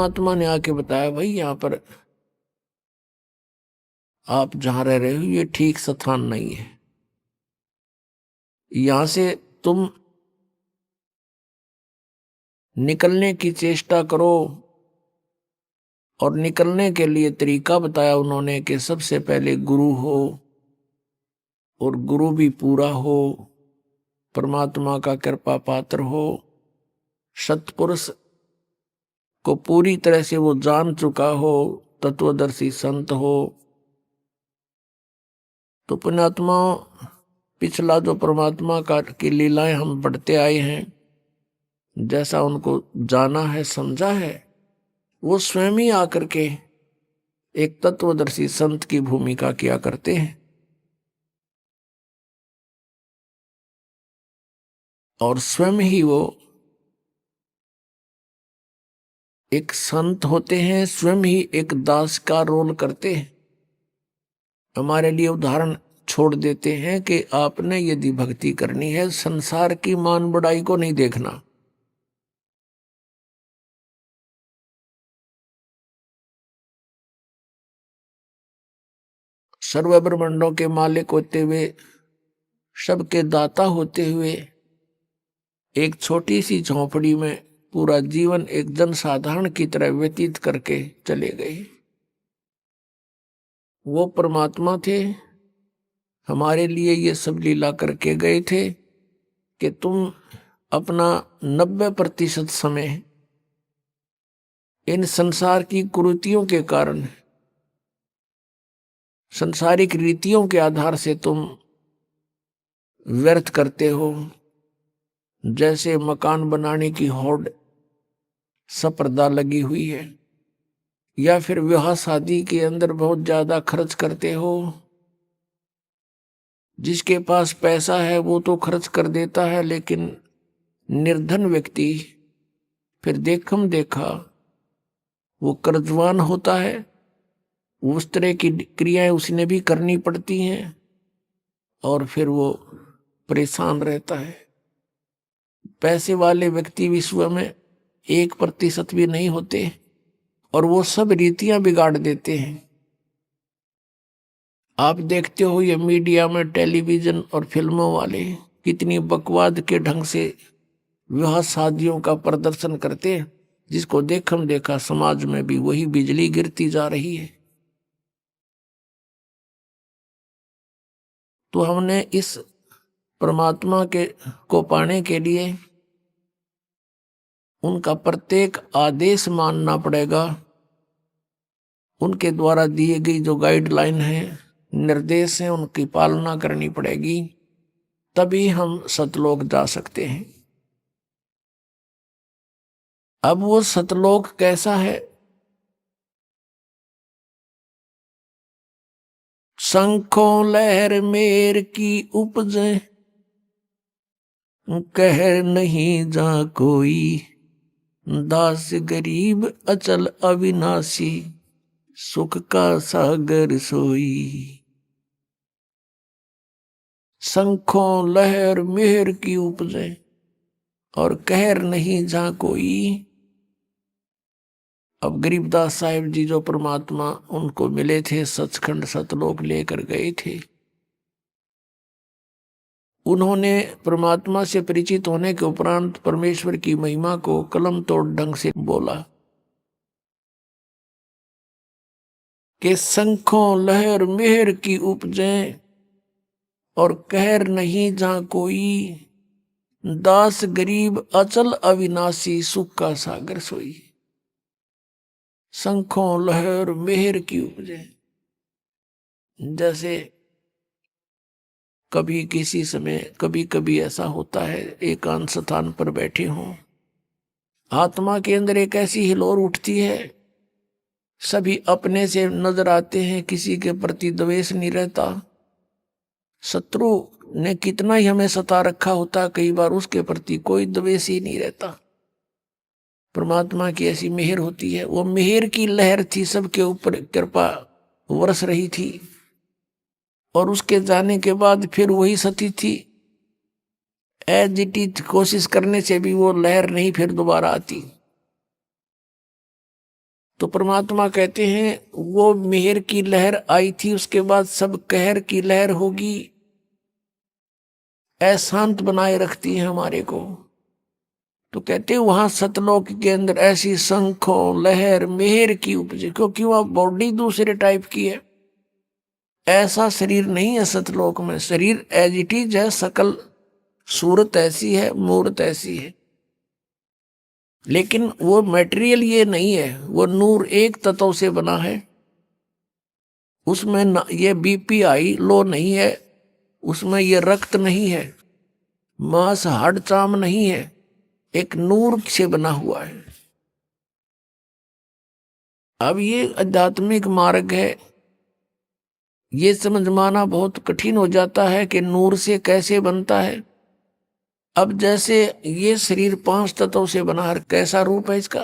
आत्मा ने आके बताया, भाई यहाँ पर आप जहां रह रहे हो ये ठीक स्थान नहीं है, यहां से तुम निकलने की चेष्टा करो। और निकलने के लिए तरीका बताया उन्होंने कि सबसे पहले गुरु हो, और गुरु भी पूरा हो, परमात्मा का कृपा पात्र हो, सत्पुरुष को पूरी तरह से वो जान चुका हो, तत्वदर्शी संत हो। तो पुण्यात्मा, पिछला जो परमात्मा का की लीलाएं हम पढ़ते आए हैं, जैसा उनको जाना है समझा है, वो स्वयं ही आकर के एक तत्वदर्शी संत की भूमिका किया करते हैं। और स्वयं ही वो एक संत होते हैं, स्वयं ही एक दास का रोल करते हैं। हमारे लिए उदाहरण छोड़ देते हैं कि आपने यदि भक्ति करनी है, संसार की मान बढ़ाई को नहीं देखना। सर्व ब्रह्मांडों के मालिक होते हुए, सबके दाता होते हुए, एक छोटी सी झोंपड़ी में पूरा जीवन एक जनसाधारण की तरह व्यतीत करके चले गए। वो परमात्मा थे, हमारे लिए ये सब लीला करके गए थे कि तुम अपना 90% समय इन संसार की कुरीतियों के कारण, संसारिक रीतियों के आधार से तुम व्यर्थ करते हो। जैसे मकान बनाने की होड़ सपर्दा लगी हुई है, या फिर विवाह शादी के अंदर बहुत ज्यादा खर्च करते हो। जिसके पास पैसा है वो तो खर्च कर देता है, लेकिन निर्धन व्यक्ति फिर देखम देखा वो कर्जवान होता है। उस तरह की क्रियाएं उसने भी करनी पड़ती हैं, और फिर वो परेशान रहता है। पैसे वाले व्यक्ति विश्व में 1% भी नहीं होते, और वो सब रीतियां बिगाड़ देते हैं। आप देखते हो ये मीडिया में टेलीविजन और फिल्मों वाले कितनी बकवाद के ढंग से विवाह शादियों का प्रदर्शन करते हैं, जिसको देखम देखा समाज में भी वही बिजली गिरती जा रही है। तो हमने इस परमात्मा के को पाने के लिए उनका प्रत्येक आदेश मानना पड़ेगा। उनके द्वारा दिए गई जो गाइडलाइन है, निर्देश है, उनकी पालना करनी पड़ेगी, तभी हम सतलोक जा सकते हैं। अब वो सतलोक कैसा है? शंखों लहर मेर की उपजे, कहर नहीं जा कोई, दास गरीब अचल अविनाशी, सुख का सागर सोई। शंखों लहर मेहर की उपजे, और कहर नहीं जा कोई। अब गरीबदास साहिब जी जो परमात्मा उनको मिले थे, सचखंड सतलोक लेकर गए थे, उन्होंने परमात्मा से परिचित होने के उपरांत परमेश्वर की महिमा को कलम तोड़ ढंग से बोला कि शंखों लहर मेहर की उपजे, और कहर नहीं जा कोई, दास गरीब अचल अविनाशी, सुख का सागर सोई। शंखों लहर मेहर की उपजे, जैसे कभी किसी समय कभी कभी ऐसा होता है, एकांत स्थान पर बैठे हों, आत्मा के अंदर एक ऐसी हिलोर उठती है, सभी अपने से नजर आते हैं, किसी के प्रति द्वेष नहीं रहता। शत्रु ने कितना ही हमें सता रखा होता, कई बार उसके प्रति कोई द्वेष ही नहीं रहता। परमात्मा की ऐसी मेहर होती है। वो मेहर की लहर थी, सबके ऊपर कृपा बरस रही थी, और उसके जाने के बाद फिर वही सती थी। एज इट इज कोशिश करने से भी वो लहर नहीं फिर दोबारा आती। तो परमात्मा कहते हैं वो मेहर की लहर आई थी, उसके बाद सब कहर की लहर होगी, अशांत बनाए रखती है हमारे को। तो कहते हैं वहां सतलोक के अंदर ऐसी शंखों लहर मेहर की उपजे, क्योंकि वह बॉडी दूसरे टाइप की है। ऐसा शरीर नहीं है सतलोक में, शरीर एज इट इज है, सकल सूरत ऐसी है, मूर्त ऐसी है, लेकिन वो मटेरियल ये नहीं है। वो नूर एक तत्व से बना है, उसमें ये बीपी हाई लो नहीं है, उसमें ये रक्त नहीं है, मांस हाड़ चाम नहीं है, एक नूर से बना हुआ है। अब ये आध्यात्मिक मार्ग है, ये समझ माना बहुत कठिन हो जाता है कि नूर से कैसे बनता है। अब जैसे ये शरीर 5 तत्वों से बना है, कैसा रूप है इसका?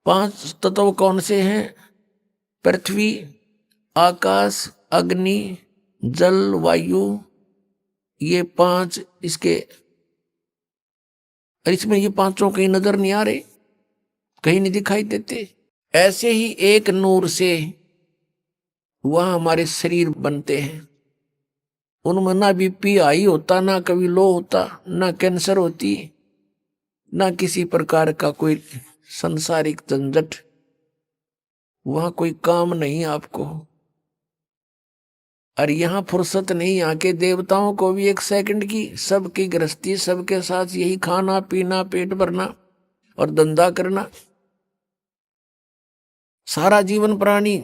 5 तत्व कौन से हैं? पृथ्वी, आकाश, अग्नि, जल, वायु, ये 5 इसके। इसमें ये पांचों कहीं नजर नहीं आ रहे, कहीं नहीं दिखाई देते। ऐसे ही एक नूर से वह हमारे शरीर बनते हैं। उनमें ना बीपी हाई होता, ना कभी लो होता, ना कैंसर होती, ना किसी प्रकार का कोई संसारिक झंझट, वहां कोई काम नहीं आपको। और यहाँ फुर्सत नहीं, यहाँ के देवताओं को भी 1 सेकंड की, सबकी गृहस्थी, सबके साथ यही खाना पीना, पेट भरना और धंधा करना। सारा जीवन प्राणी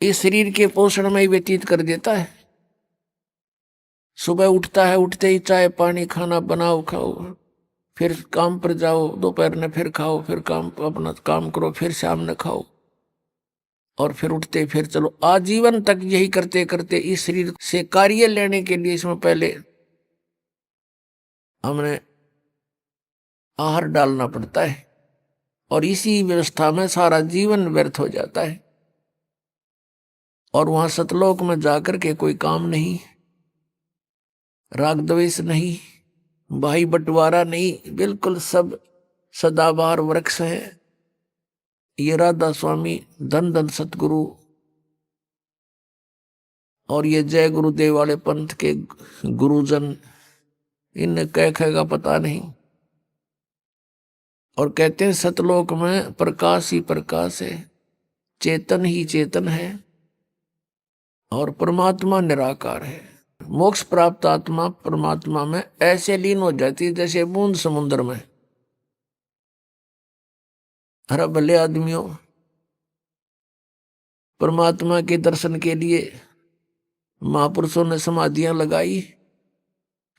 इस शरीर के पोषण में ही व्यतीत कर देता है। सुबह उठता है, उठते ही चाय पानी खाना बनाओ खाओ, फिर काम पर जाओ, दोपहर में फिर खाओ, फिर काम अपना काम करो, फिर शाम में खाओ, और फिर उठते फिर चलो। आजीवन तक यही करते करते इस शरीर से कार्य लेने के लिए इसमें पहले हमने आहार डालना पड़ता है, और इसी व्यवस्था में सारा जीवन व्यर्थ हो जाता है। और वहां सतलोक में जाकर के कोई काम नहीं, राग द्वेष नहीं, भाई बंटवारा नहीं, बिल्कुल सब सदाबहार वृक्ष है। ये राधा स्वामी, धन धन सतगुरु और ये जय गुरुदेव वाले पंथ के गुरुजन, इन्हें कह कहेगा पता नहीं। और कहते हैं सतलोक में प्रकाश ही प्रकाश है, चेतन ही चेतन है, और परमात्मा निराकार है। मोक्ष प्राप्त आत्मा परमात्मा में ऐसे लीन हो जाती है जैसे बूंद समुद्र में। हर भले आदमियों, परमात्मा के दर्शन के लिए महापुरुषों ने समाधियां लगाई।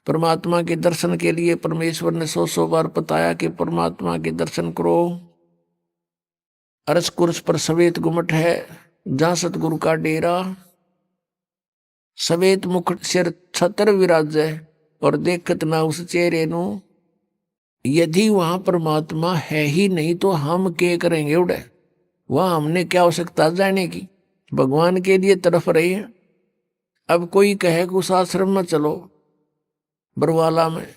परमात्मा के दर्शन के लिए परमेश्वर ने 100 बार बताया कि परमात्मा के दर्शन करो। अरस कुर्स पर सवेत गुमट है, जहां सतगुरु का डेरा, सवेत मुकुट सिर छतर विराजै, और देखत ना उस चेहरे नु। यदि वहां परमात्मा है ही नहीं तो हम क्या करेंगे उड़े? वहां हमने क्या आवश्यकता जाने की? भगवान के लिए तरफ रहे हैं। अब कोई कहे कि उस आश्रम में चलो बरवाला में,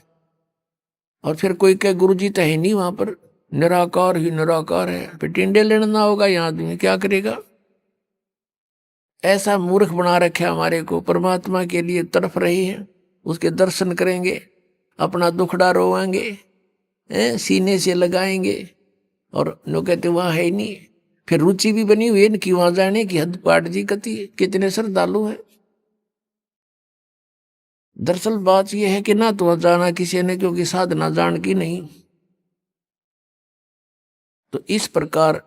और फिर कोई कहे गुरु जी तो है नहीं वहां पर, निराकार ही निराकार है, फिर टिंडे लेना होगा, यहाँ आदमी क्या करेगा? ऐसा मूर्ख बना रखे हमारे को। परमात्मा के लिए तरफ रहे हैं, उसके दर्शन करेंगे, अपना दुखड़ा रोवाएंगे, सीने से लगाएंगे, और लोग कहते वहां है ही नहीं। फिर रुचि भी बनी हुई है कि वहां जाने की हद पाट जी कती, कितने श्रद्धालु है। दरअसल बात यह है कि ना तो वहां जाना किसी ने, क्योंकि साधना जान की नहीं। तो इस प्रकार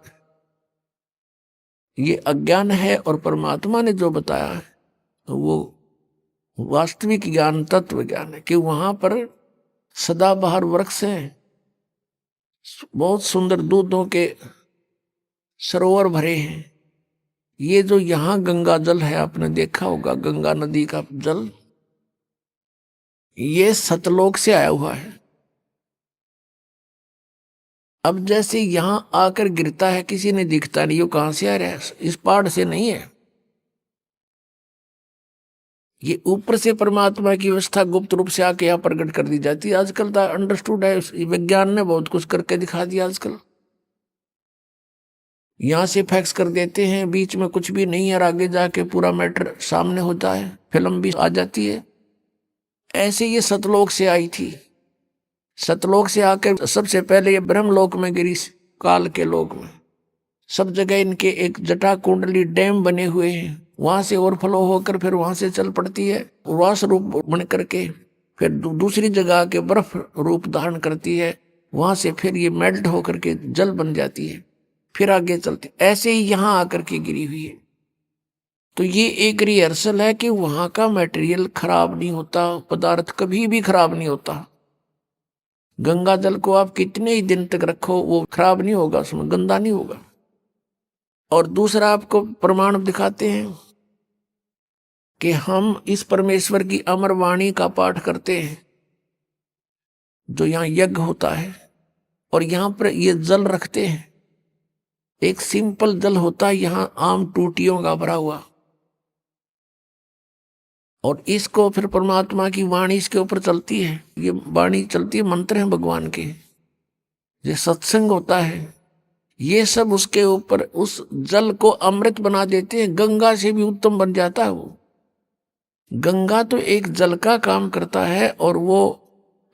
ये अज्ञान है, और परमात्मा ने जो बताया है वो वास्तविक ज्ञान, तत्व ज्ञान है कि वहां पर सदाबहार वृक्ष हैं, बहुत सुंदर दूधों के सरोवर भरे हैं। ये जो यहाँ गंगा जल है, आपने देखा होगा गंगा नदी का जल, ये सतलोक से आया हुआ है। अब जैसे यहां आकर गिरता है, किसी ने दिखता नहीं, वो कहां से आ रहा है? इस पहाड़ से नहीं है। ये ऊपर से परमात्मा की व्यवस्था गुप्त रूप से आके यहाँ प्रकट कर दी जाती है। आजकल तो अंडरस्टूड है, विज्ञान ने बहुत कुछ करके दिखा दिया आजकल। यहाँ से फैक्स कर देते हैं, बीच में कुछ भी नहीं है और आगे जाके पूरा मैटर सामने होता है, फिल्म भी आ जाती है। ऐसे ये सतलोक से आई थी। सतलोक से आकर सबसे पहले ये ब्रह्मलोक में गिरी, काल के लोक में। सब जगह इनके एक जटा कुंडली डैम बने हुए हैं, वहां से ओवरफ्लो होकर फिर वहां से चल पड़ती है, उर्वास रूप बन करके फिर दूसरी जगह के बर्फ रूप धारण करती है, वहां से फिर ये मेल्ट होकर के जल बन जाती है, फिर आगे चलती। ऐसे ही यहां आकर के गिरी हुई है। तो ये एक रिहर्सल है कि वहां का मटेरियल खराब नहीं होता, पदार्थ कभी भी खराब नहीं होता। गंगा जल को आप कितने ही दिन तक रखो वो खराब नहीं होगा, उसमें गंदा नहीं होगा। और दूसरा आपको प्रमाण दिखाते हैं कि हम इस परमेश्वर की अमर वाणी का पाठ करते हैं, जो यहाँ यज्ञ होता है, और यहाँ पर ये जल रखते हैं। एक सिंपल जल होता है यहाँ आम टूटियों का भरा हुआ, और इसको फिर परमात्मा की वाणी इसके ऊपर चलती है। ये वाणी चलती है, मंत्र है भगवान के, ये सत्संग होता है, ये सब उसके ऊपर उस जल को अमृत बना देते हैं। गंगा से भी उत्तम बन जाता है वो। गंगा तो एक जल का काम करता है और वो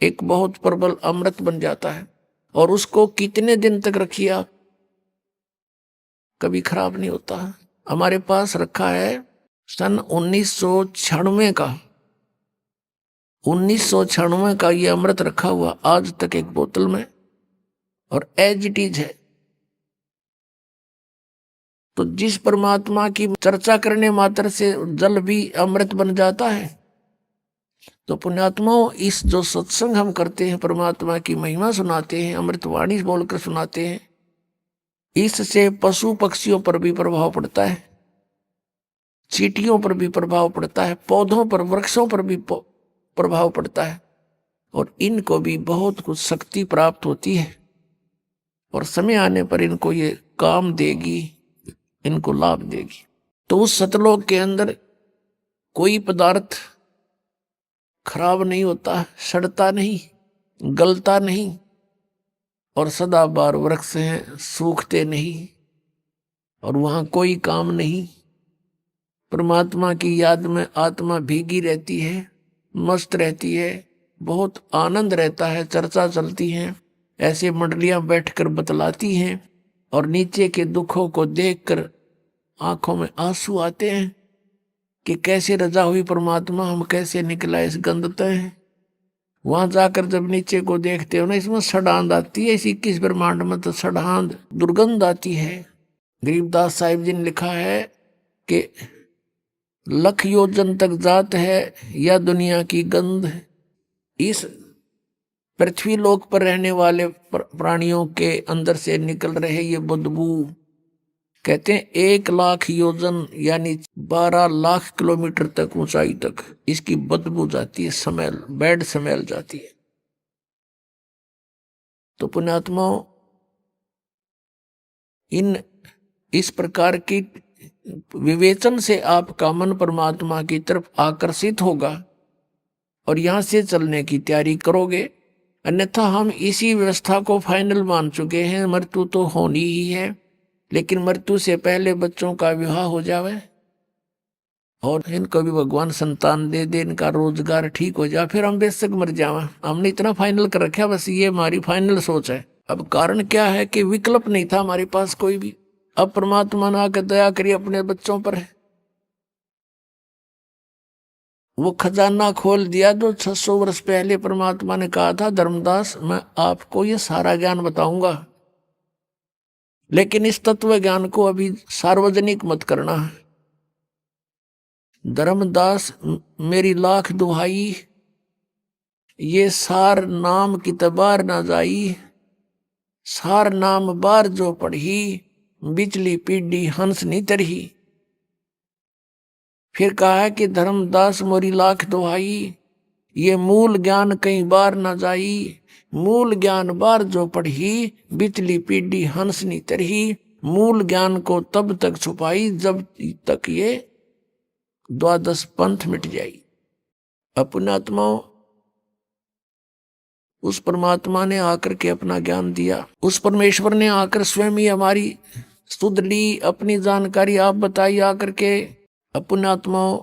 एक बहुत प्रबल अमृत बन जाता है। और उसको कितने दिन तक रखिए आप, कभी खराब नहीं होता। हमारे पास रखा है सन 1996 का, 1996 का ये अमृत रखा हुआ आज तक एक बोतल में, और एज इट इज है। तो जिस परमात्मा की चर्चा करने मात्र से जल भी अमृत बन जाता है, तो पुण्यात्माओं इस जो सत्संग हम करते हैं, परमात्मा की महिमा सुनाते हैं, अमृतवाणी बोलकर सुनाते हैं, इससे पशु पक्षियों पर भी प्रभाव पड़ता है, चींटियों पर भी प्रभाव पड़ता है, पौधों पर, वृक्षों पर भी प्रभाव पड़ता है, और इनको भी बहुत कुछ शक्ति प्राप्त होती है, और समय आने पर इनको ये काम देगी, इनको लाभ देगी। तो उस सतलोक के अंदर कोई पदार्थ खराब नहीं होता, सड़ता नहीं, गलता नहीं, और सदाबहार वृक्ष हैं, सूखते नहीं, और वहां कोई काम नहीं। परमात्मा की याद में आत्मा भीगी रहती है, मस्त रहती है, बहुत आनंद रहता है, चर्चा चलती है, ऐसे मंडलियां बैठकर बतलाती हैं, और नीचे के दुखों को देखकर आंखों में आंसू आते हैं कि कैसे रजा हुई परमात्मा, हम कैसे निकला इस गंदते हैं। वहां जाकर जब नीचे को देखते हो ना, इसमें सड़ांद आती है, इस 21 ब्रह्मांड में तो सड़ांद दुर्गंध आती है। गरीबदास साहिब जी ने लिखा है कि लख योजन तक जात है या दुनिया की गंध। इस पृथ्वी लोक पर रहने वाले प्राणियों के अंदर से निकल रहे ये बदबू, कहते हैं 1 लाख योजन यानी 12 लाख किलोमीटर तक ऊंचाई तक इसकी बदबू जाती है, स्मेल, बैड स्मेल जाती है। तो पुण्यात्माओं, इस प्रकार की विवेचन से आपका मन परमात्मा की तरफ आकर्षित होगा और यहां से चलने की तैयारी करोगे। अन्यथा हम इसी व्यवस्था को फाइनल मान चुके हैं, मृत्यु तो होनी ही है, लेकिन मृत्यु से पहले बच्चों का विवाह हो जावे और इनको भी भगवान संतान दे दे, इनका रोजगार ठीक हो जाए, फिर हम बेशक मर जावे। हमने इतना फाइनल कर रखा, बस ये हमारी फाइनल सोच है। अब कारण क्या है कि विकल्प नहीं था हमारे पास कोई भी। अब परमात्मा ने आकर दया करी अपने बच्चों पर है, वो खजाना खोल दिया जो 600 वर्ष पहले परमात्मा ने कहा था, धर्मदास मैं आपको ये सारा ज्ञान बताऊंगा, लेकिन इस तत्व ज्ञान को अभी सार्वजनिक मत करना है। धर्मदास मेरी लाख दुहाई, ये सार नाम कितबार ना जाई, सार नाम बार जो पढ़ी, बिचली पीढ़ी हंस नहीं तरही। फिर कहा है कि धर्मदास मोरी लाख दुहाई, ये मूल ज्ञान कई बार न जाई, मूल ज्ञान बार जो पढ़ी, बिचली पीढ़ी हंस नहीं तरही। मूल ज्ञान को तब तक छुपाई जब तक ये द्वादश पंथ मिट जाई। अपनात्माओं, उस परमात्मा ने आकर के अपना ज्ञान दिया, उस परमेश्वर ने आकर स्वयं ही हमारी सुध ली, अपनी जानकारी आप बताइए आकर के। अपने आत्माओं,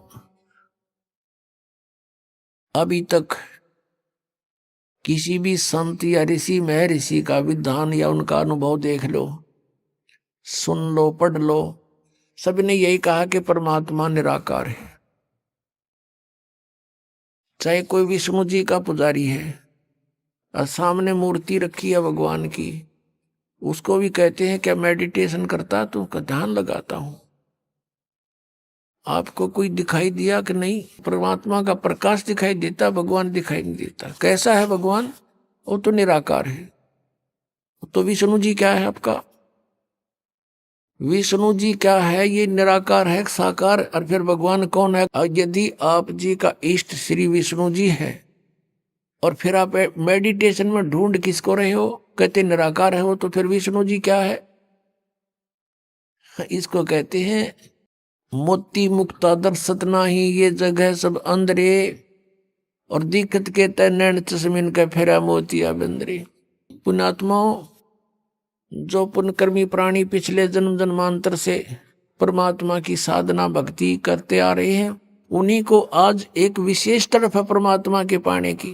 अभी तक किसी भी संत या ऋषि महर्षि का विधान या उनका अनुभव देख लो, सुन लो, पढ़ लो, सभी ने यही कहा कि परमात्मा निराकार है। चाहे कोई विष्णु जी का पुजारी है और सामने मूर्ति रखी है भगवान की, उसको भी कहते हैं क्या मेडिटेशन करता, तो ध्यान लगाता हूं। आपको कोई दिखाई दिया कि नहीं? परमात्मा का प्रकाश दिखाई देता, भगवान दिखाई नहीं देता। कैसा है भगवान? वो तो निराकार है। तो विष्णु जी क्या है आपका? विष्णु जी क्या है? ये निराकार है, साकार। और फिर भगवान कौन है? यदि आप जी का इष्ट श्री विष्णु जी है और फिर आप मेडिटेशन में ढूंढ किसको रहे हो, कहते निराकार है वो, तो फिर विष्णु जी क्या है? इसको कहते हैं मोती मुक्ता दर्शत नाही, ये जगह सब अंदरे, और दिक्कत के तय नैन चश्मिन का फेरा मोतिया बंदरे। पुण्यात्माओं, जो पुण्यकर्मी प्राणी पिछले जन्म जन्मांतर से परमात्मा की साधना भक्ति करते आ रहे हैं, उन्हीं को आज एक विशेष तरफ है परमात्मा के पाने की।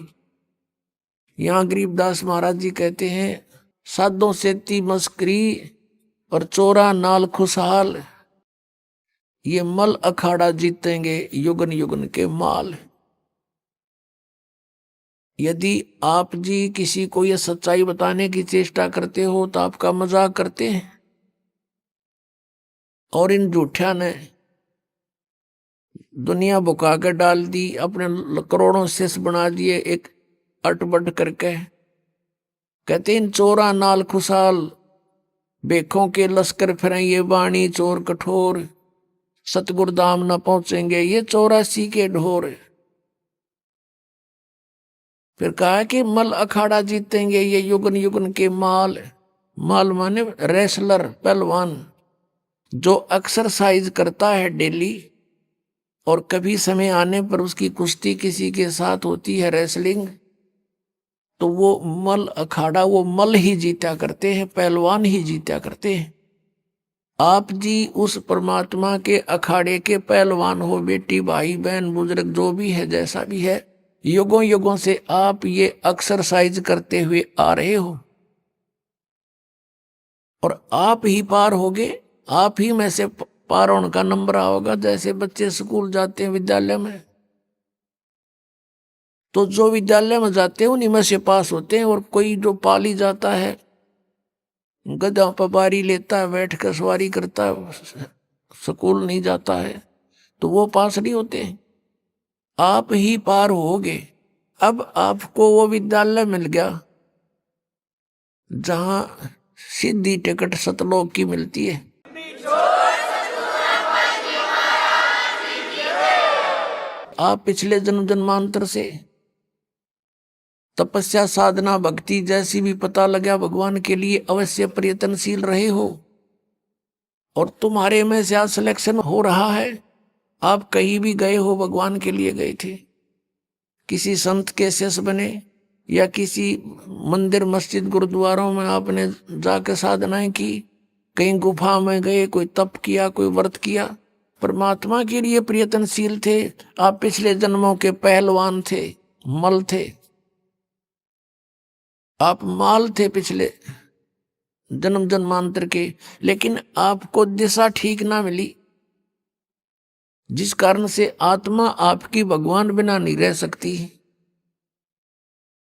यहाँ गरीबदास महाराज जी कहते हैं, साधों से ती मस्करी और चोरा नाल खुशहाल, ये मल अखाड़ा जीतेंगे युगन युगन के माल। यदि आप जी किसी को यह सच्चाई बताने की चेष्टा करते हो तो आपका मजाक करते हैं, और इन झूठा ने दुनिया बुका कर डाल दी, अपने करोड़ों शिष्य बना दिए एक अटबट करके। कहते इन चोरा नाल खुशहाल, बेखों के लश्कर फिरें ये बाणी चोर कठोर, सतगुरु धाम न पहुंचेंगे ये 84 के ढोर। फिर कहा कि मल अखाड़ा जीतेंगे ये युगन युगन के माल। माल माने रेसलर, पहलवान, जो एक्सरसाइज करता है डेली, और कभी समय आने पर उसकी कुश्ती किसी के साथ होती है, रेसलिंग, तो वो मल अखाड़ा, वो मल ही जीता करते हैं, पहलवान ही जीता करते हैं। आप जी उस परमात्मा के अखाड़े के पहलवान हो, बेटी भाई बहन बुजुर्ग जो भी है, जैसा भी है, युगों युगों से आप ये एक्सरसाइज करते हुए आ रहे हो, और आप ही पार होगे, आप ही में से पार होने का नंबर आओगा। जैसे बच्चे स्कूल जाते हैं, विद्यालय में, तो जो विद्यालय में जाते हैं उन्हीं में से पास होते हैं, और कोई जो पाली जाता है, गधा पर बारी लेता है, बैठ कर सवारी करता है, स्कूल नहीं जाता है, तो वो पास नहीं होते हैं। आप ही पार होगे। अब आपको वो विद्यालय मिल गया जहां सीधी टिकट सतलोक की मिलती है। आप पिछले जन्म जन्मांतर से तपस्या साधना भक्ति जैसी भी पता लगा भगवान के लिए अवश्य प्रयत्नशील रहे हो, और तुम्हारे में से आज सिलेक्शन हो रहा है। आप कहीं भी गए हो, भगवान के लिए गए थे, किसी संत के शिष्य बने, या किसी मंदिर मस्जिद गुरुद्वारों में आपने जाकर साधनाएं की, कहीं गुफा में गए, कोई तप किया, कोई व्रत किया, परमात्मा के लिए प्रयत्नशील थे। आप पिछले जन्मों के पहलवान थे, मल थे, आप माल थे पिछले जन्म जन्मांतर के, लेकिन आपको दिशा ठीक ना मिली, जिस कारण से आत्मा आपकी भगवान बिना नहीं रह सकती।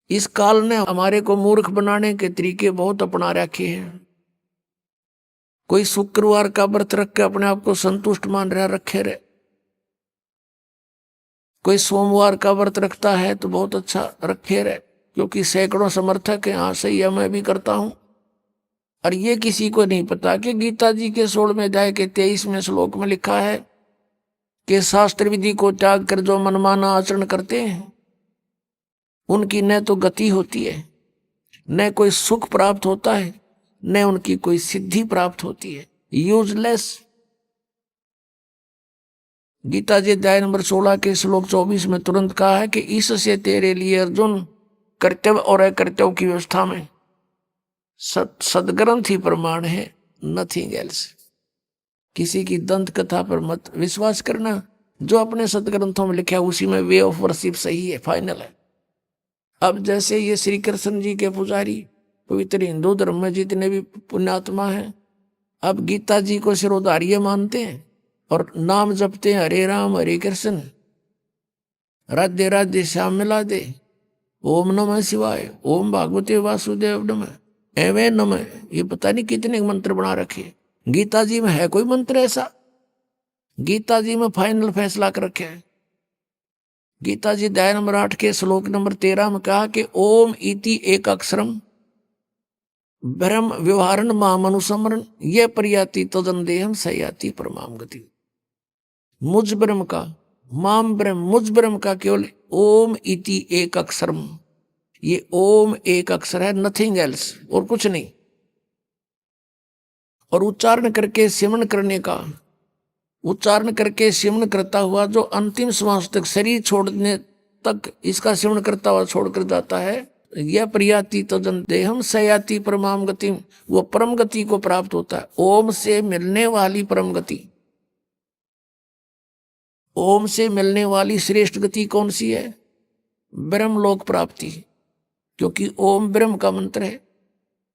इस काल ने हमारे को मूर्ख बनाने के तरीके बहुत अपना रखे हैं। कोई शुक्रवार का व्रत रख के अपने आप को संतुष्ट मान रहा, रखे रहे। कोई सोमवार का व्रत रखता है तो बहुत अच्छा, रखे रहे, क्योंकि सैकड़ों समर्थक हैं, हाँ सही है मैं भी करता हूं। और ये किसी को नहीं पता कि गीता जी के 16वें अध्याय के 23वें श्लोक में लिखा है कि शास्त्र विधि को त्याग कर जो मनमाना आचरण करते हैं, उनकी न तो गति होती है, न कोई सुख प्राप्त होता है, न उनकी कोई सिद्धि प्राप्त होती है, यूजलेस। गीता जी अध्याय नंबर 16 के श्लोक 24 में तुरंत कहा है कि इससे तेरे लिए अर्जुन कर्तव्य और अकर्तव्य की व्यवस्था में सदग्रंथ ही प्रमाण है। Nothing else. किसी की दंत कथा पर मत विश्वास करना, जो अपने सदग्रंथों में लिखा है उसी में वे ऑफ वर्शिप सही है, फाइनल है। अब जैसे ये श्री कृष्ण जी के पुजारी पवित्र हिंदू धर्म में जितने भी पुण्यात्मा हैं, अब गीता जी को सिरोधार्य मानते हैं और नाम जपते हैं, हरे राम हरे कृष्ण राधे राधे श्याम मिला दे, ओम नमः शिवाय, ओम भागवते वासुदेव नमः, एवं नमः। ये पता नहीं कितने मंत्र बना रखे। गीता जी में है कोई मंत्र ऐसा? गीता जी में फाइनल फैसला कर रखे है। गीता जी अध्याय नंबर 8 के श्लोक नंबर 13 में कहा कि ओम इति एक अक्षरम ब्रह्म व्यवहारण मामनुसमरण ये प्रयाति तदन देहम सयाति परमाम गति। मुझ ब्रह्म का, माम ब्रह्म, मुझ ब्रह्म का केवल ओम इति एक अक्षरम, ये ओम एक अक्षर है, नथिंग एल्स, और कुछ नहीं। और उच्चारण करके सिमरण करने का, उच्चारण करके सिमरण करता हुआ जो अंतिम श्वास तक, शरीर छोड़ने तक इसका सिमरण करता हुआ छोड़कर जाता है, यह प्रियाति तदन देहम सयाति परमाम गति, वो परम गति को प्राप्त होता है। ओम से मिलने वाली परम गति, ओम से मिलने वाली श्रेष्ठ गति कौन सी है? ब्रह्मलोक प्राप्ति, क्योंकि ओम ब्रह्म का मंत्र है।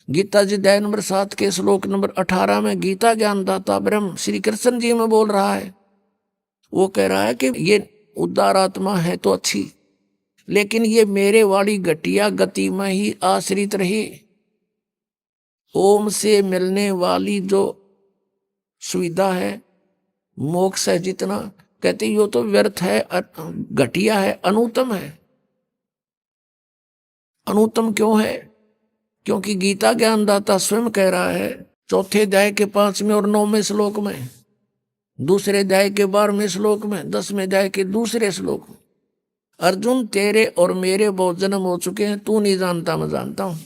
गीता जी अध्याय नंबर 7 के श्लोक नंबर 18 में गीता ज्ञानदाता ब्रह्म श्री कृष्ण जी में बोल रहा है। वो कह रहा है कि ये उदार आत्मा है तो अच्छी, लेकिन ये मेरे वाली घटिया गति में ही आश्रित रही। ओम से मिलने वाली जो सुविधा है, मोक्ष है, जितना कहते यो तो व्यर्थ है, घटिया है, अनुत्तम है। अनुत्तम क्यों है? क्योंकि गीता ज्ञानदाता स्वयं कह रहा है चौथे अध्याय के 5वें और 9वें श्लोक में, दूसरे अध्याय के 12वें श्लोक में, 10वें अध्याय के दूसरे श्लोक में, अर्जुन तेरे और मेरे बहुत जन्म हो चुके हैं, तू नहीं जानता मैं जानता हूं।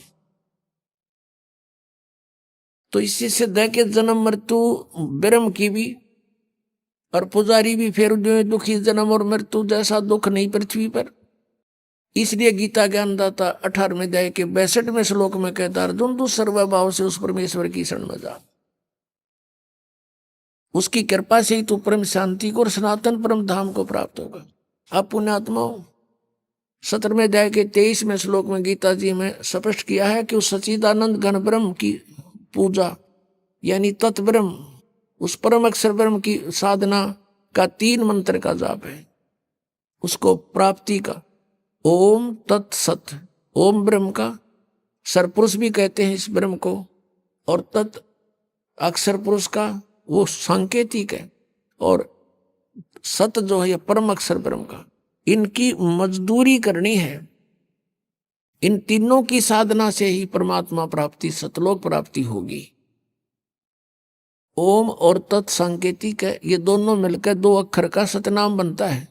तो इसी से दे के जन्म मृत्यु ब्रह्म की भी और पुजारी भी फिर जो दुखी जन्म और मृत्यु जैसा दुख नहीं पृथ्वी पर। इसलिए गीता ज्ञानदाता 18वें अध्याय के 62वें श्लोक में कहता अर्जुन तू सर्वभाव से उस परमेश्वर की शरण में जा, उसकी कृपा से ही तू परम शांति को और सनातन परम धाम को प्राप्त होगा। अब पुण्यात्माओं 17वें अध्याय के 23वें श्लोक में गीता जी में स्पष्ट किया है कि उस सच्चिदानंद घन ब्रह्म की पूजा यानी तत्ब्रह्म, उस परम अक्षर ब्रह्म की साधना का 3 मंत्र का जाप है, उसको प्राप्ति का। ओम तत्सत, ओम ब्रह्म का सरपुरुष भी कहते हैं इस ब्रह्म को, और तत् अक्षर पुरुष का वो सांकेतिक है, और सत जो है परम अक्षर ब्रह्म का। इनकी मजदूरी करनी है। इन तीनों की साधना से ही परमात्मा प्राप्ति, सतलोक प्राप्ति होगी। ओम और तत् सांकेतिक है, ये दोनों मिलकर 2 अक्षर का सतनाम बनता है।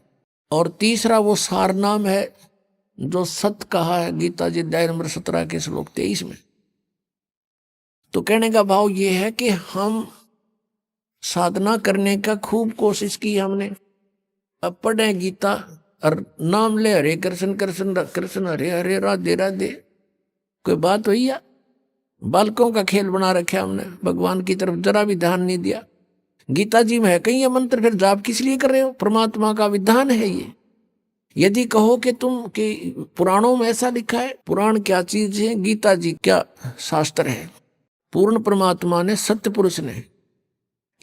और तीसरा वो सार नाम है जो सत कहा है गीता जी अध्याय नंबर 17 के श्लोक 23 में। तो कहने का भाव ये है कि हम साधना करने का खूब कोशिश की हमने, अब पढ़े गीता और नाम ले हरे कृष्ण कृष्ण कृष्ण हरे हरे राधे राधे, कोई बात हुई या? बालकों का खेल बना रखा हमने, भगवान की तरफ जरा भी ध्यान नहीं दिया। गीता जी में है कहीं ये मंत्र, फिर जाप किस लिए कर रहे हो? परमात्मा का विधान है ये। यदि कहो कि तुम कि पुराणों में ऐसा लिखा है, पुराण क्या चीज है, गीता जी क्या शास्त्र है। पूर्ण परमात्मा ने, सत्य पुरुष ने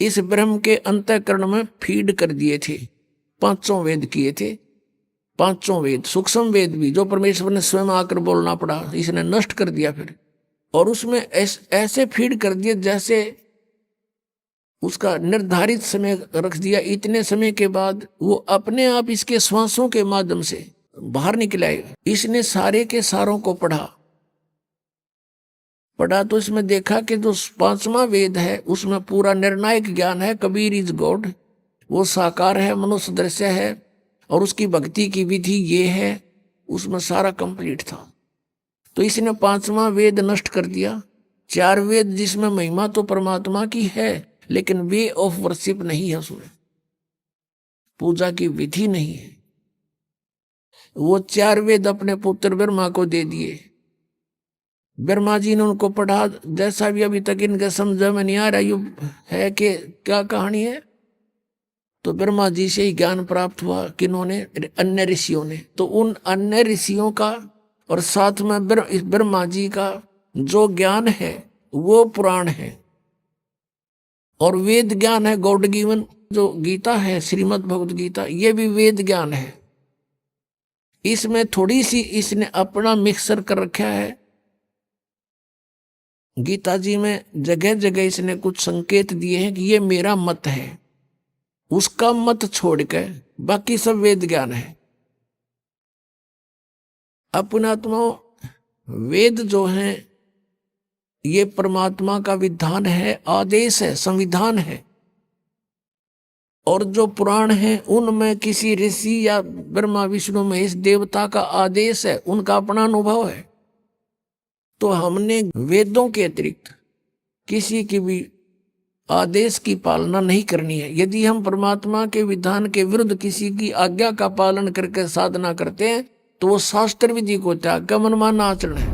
इस ब्रह्म के अंतःकरण में फीड कर दिए थे, 5 वेद किए थे। 5 वेद, सूक्ष्म वेद भी जो परमेश्वर ने स्वयं आकर बोलना पड़ा, इसने नष्ट कर दिया फिर, और उसमें ऐसे फीड कर दिए जैसे उसका निर्धारित समय रख दिया। इतने समय के बाद वो अपने आप इसके श्वासों के माध्यम से बाहर निकल आए। इसने सारे के सारों को पढ़ा तो इसमें देखा कि जो 5वां वेद है उसमें पूरा निर्णायक ज्ञान है, कबीर इज गॉड, वो साकार है, मनुष्य दृश्य है, और उसकी भक्ति की विधि ये है, उसमें सारा कंप्लीट था। तो इसने 5वां वेद नष्ट कर दिया। 4 वेद जिसमें महिमा तो परमात्मा की है, लेकिन वे ऑफ वर्शिप नहीं है, उसमें पूजा की विधि नहीं है। वो 4 वेद अपने पुत्र ब्रह्मा को दे दिए, ब्रह्मा जी ने उनको पढ़ा, जैसा भी अभी तक इनके समझ में नहीं आ रहा यू है कि क्या कहानी है। तो ब्रह्मा जी से ही ज्ञान प्राप्त हुआ, किन्होंने, अन्य ऋषियों ने। तो उन अन्य ऋषियों का और साथ में ब्रह्मा जी का जो ज्ञान है वो पुराण है, और वेद ज्ञान है गॉड गिवन। जो गीता है, श्रीमद् भगवत गीता, ये भी वेद ज्ञान है। इसमें थोड़ी सी इसने अपना मिक्सर कर रखा है। गीता जी में जगह जगह इसने कुछ संकेत दिए हैं कि ये मेरा मत है, उसका मत छोड़कर बाकी सब वेद ज्ञान है। अपनात्मा वेद जो है ये परमात्मा का विधान है, आदेश है, संविधान है। और जो पुराण है उनमें किसी ऋषि या ब्रह्मा विष्णु महेश देवता का आदेश है, उनका अपना अनुभव है। तो हमने वेदों के अतिरिक्त किसी की भी आदेश की पालना नहीं करनी है। यदि हम परमात्मा के विधान के विरुद्ध किसी की आज्ञा का पालन करके साधना करते हैं तो वो शास्त्र विधि को त्याग कर मनमाना आचरण है।